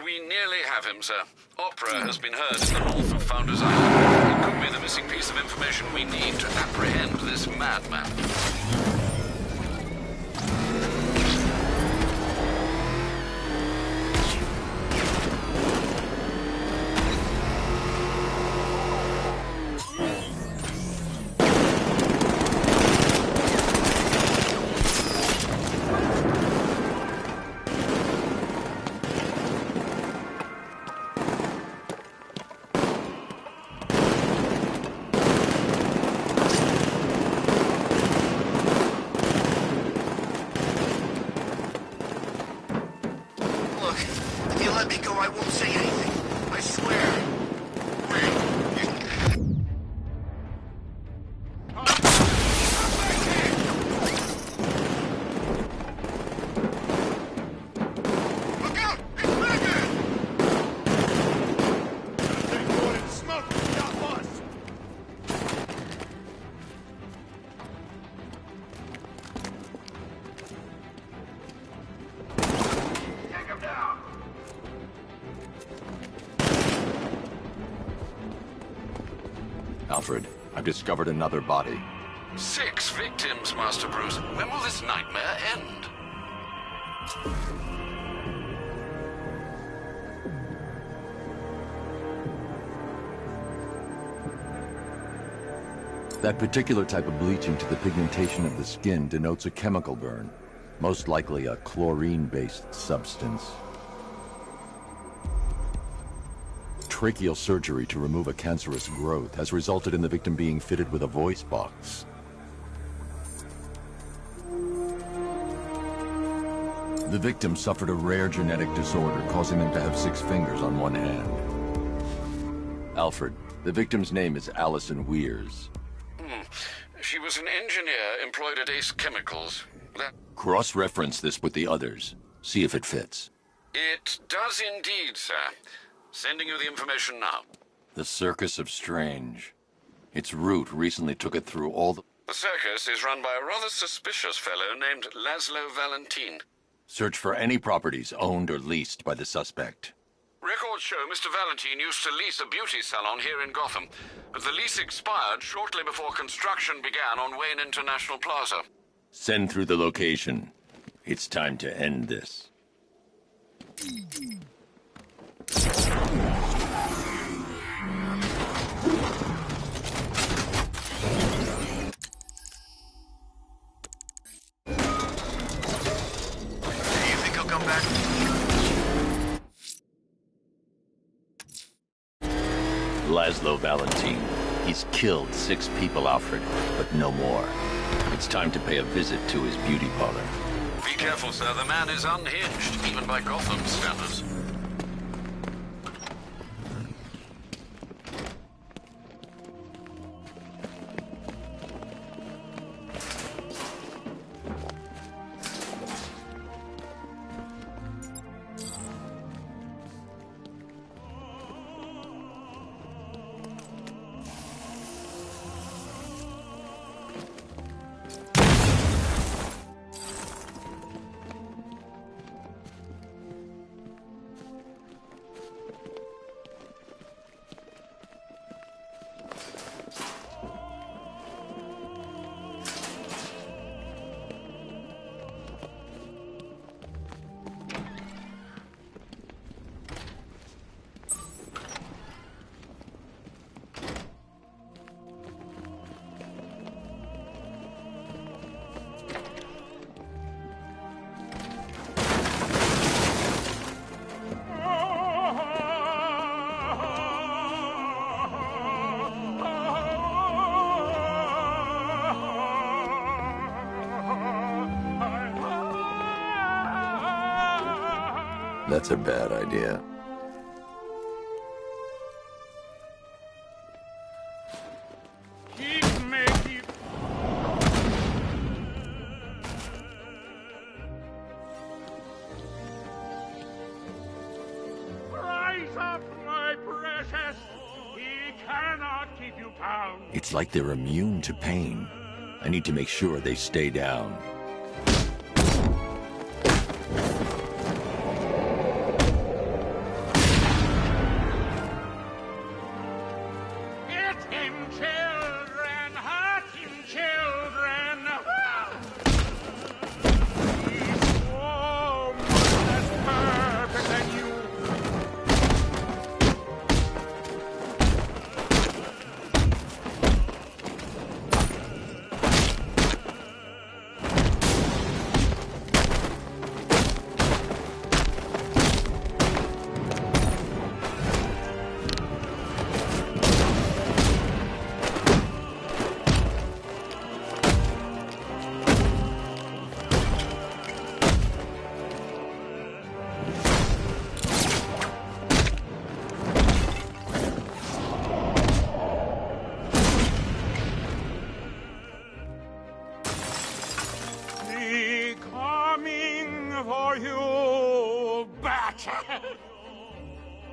We nearly have him, sir. Opera has been heard in the north of Founders Island. It could be the missing piece of information we need to apprehend this madman. I won't say anything. I swear. Look out! It's Batman! Take more than smoke to stop us! Take him down! Alfred, I've discovered another body. 6 victims, Master Bruce. When will this nightmare end? That particular type of bleaching to the pigmentation of the skin denotes a chemical burn, most likely a chlorine-based substance. Tracheal surgery to remove a cancerous growth has resulted in the victim being fitted with a voice box. The victim suffered a rare genetic disorder, causing them to have 6 fingers on one hand. Alfred, the victim's name is Allison Weers. She was an engineer employed at Ace Chemicals. Cross-reference this with the others. See if it fits. It does indeed, sir. Sending you the information now. The Circus of Strange. Its route recently took it through all the... The circus is run by a rather suspicious fellow named Laszlo Valentin. Search for any properties owned or leased by the suspect. Records show Mr. Valentin used to lease a beauty salon here in Gotham, but the lease expired shortly before construction began on Wayne International Plaza. Send through the location. It's time to end this. You think he'll come back? Laszlo Valentin. He's killed 6 people, Alfred, but no more. It's time to pay a visit to his beauty parlor. Be careful, sir. The man is unhinged, even by Gotham standards. That's a bad idea. Keep making... Rise up, my precious. He cannot keep you down. It's like they're immune to pain. I need to make sure they stay down. Hit him, children! Hurt him, children! He's so much less perfect than you. Me coming for you, bat!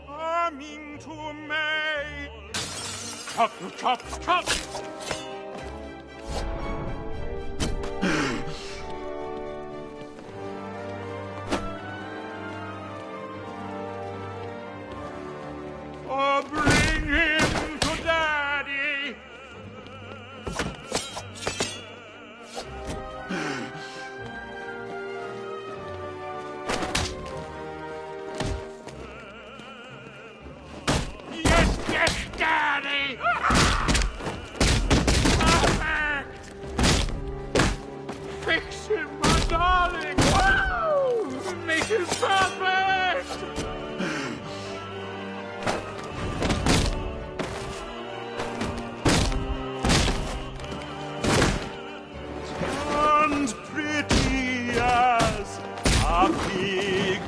Coming to me! Chop, chop, chop! Oh, bring him to Daddy! Yes, yes, Daddy! Perfect! Fix him, my darling! Wow! Make him perfect! And pretty as a pig.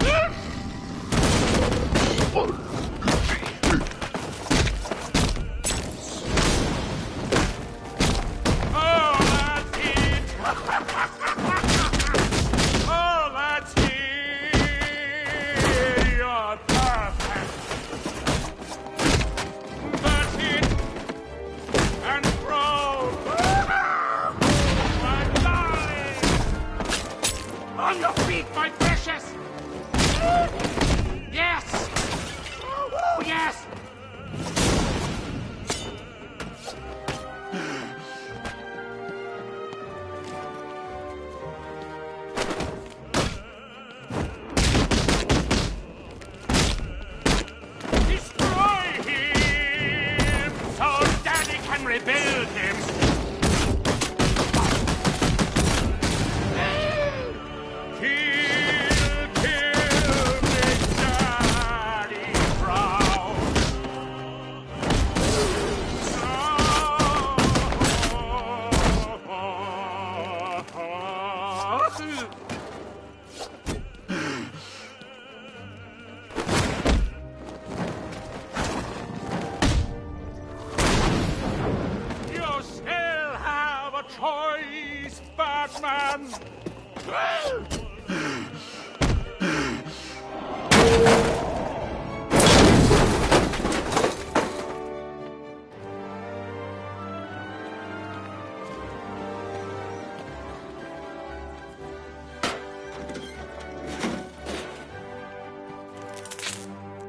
Batman!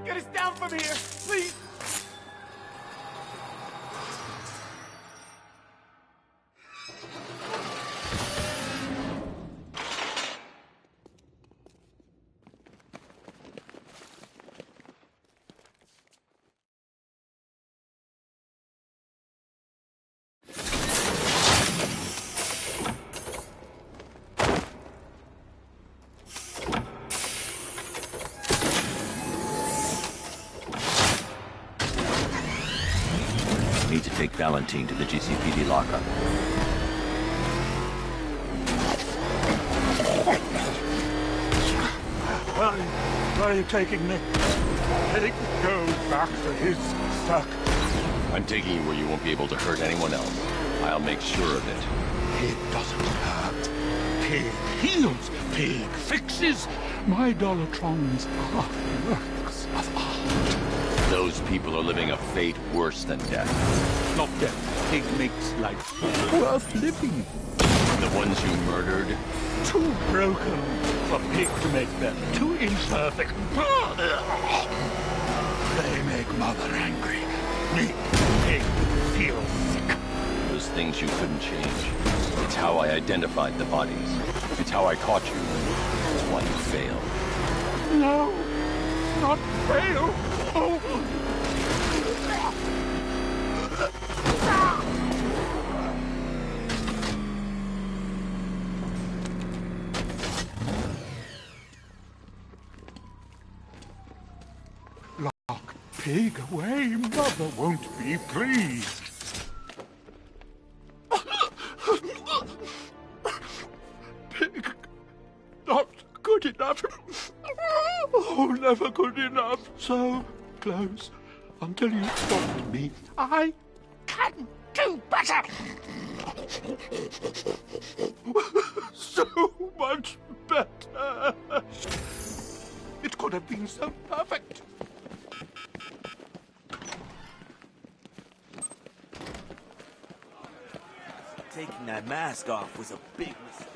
Get us down from here, please! Need to take Valentine to the GCPD lockup. Where are you taking me? Let it go back to his stuck. I'm taking you where you won't be able to hurt anyone else. I'll make sure of it. Pig doesn't hurt. Pig heals. Pig fixes. My Dolatrons are works of art. Those people are living a fate worse than death. Not death. Pig makes life worth living. The ones you murdered? Too broken for Pig to make them. Too imperfect. They make Mother angry. Make Pig feel sick. Those things you couldn't change. It's how I identified the bodies. It's how I caught you. It's why you failed. No, not fail. Oh. Lock Pig away. Mother won't be pleased. Pig, not good enough. Oh, never good enough. So close until you stopped me. I can do better. So much better. It could have been so perfect. Taking that mask off was a big mistake.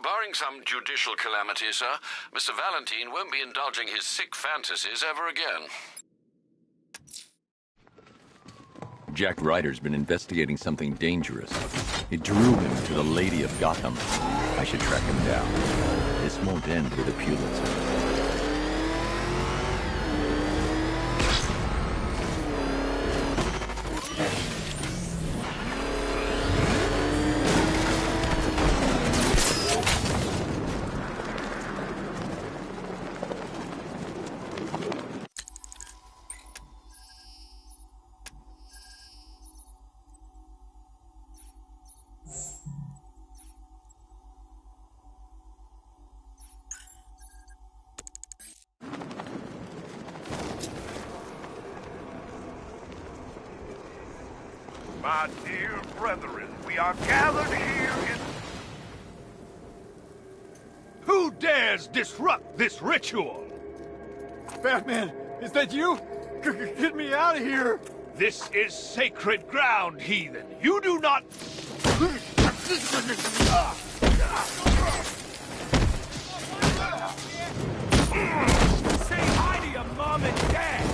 Barring some judicial calamity, sir, Mr. Valentine won't be indulging his sick fantasies ever again. Jack Ryder's been investigating something dangerous. It drew him to the Lady of Gotham. I should track him down. This won't end with a Pulitzer. My dear brethren, we are gathered here in... Who dares disrupt this ritual? Batman, is that you? Get me out of here! This is sacred ground, heathen. You do not... Say hi to your mom and dad!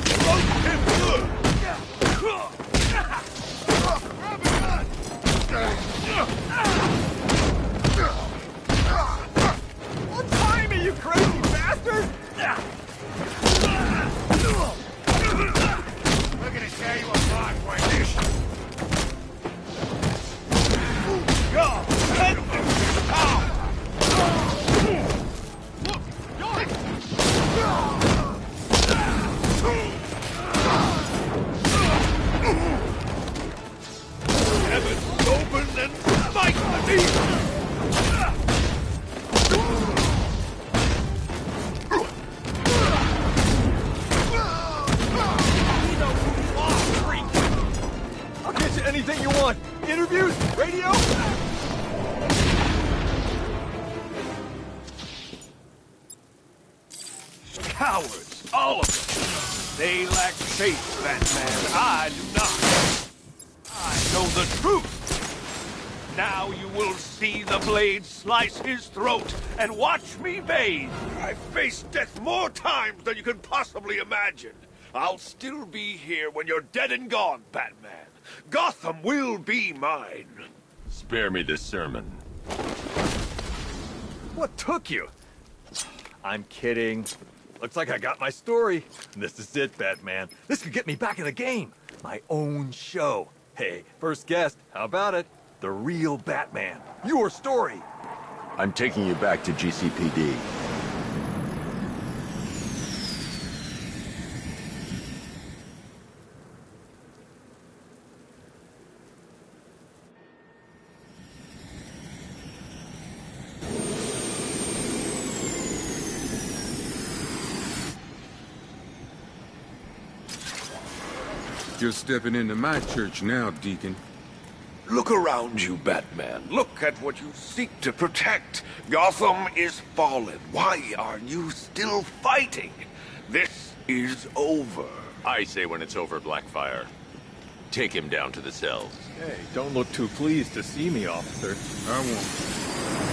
Untie me, you crazy bastard! We're gonna tear you apart for this. Go! Head! Heavens open and fight me! Cowards, all of them. They lack faith, Batman. I do not. I know the truth. Now you will see the blade slice his throat and watch me bathe. I've faced death more times than you can possibly imagine. I'll still be here when you're dead and gone, Batman. Gotham will be mine. Spare me this sermon. What took you? I'm kidding. Looks like I got my story. This is it, Batman. This could get me back in the game. My own show. Hey, first guest, how about it? The real Batman. Your story. I'm taking you back to GCPD. You're stepping into my church now, Deacon. Look around you, Batman. Look at what you seek to protect. Gotham is fallen. Why are you still fighting? This is over. I say when it's over, Blackfire. Take him down to the cells. Hey, don't look too pleased to see me, officer. I won't.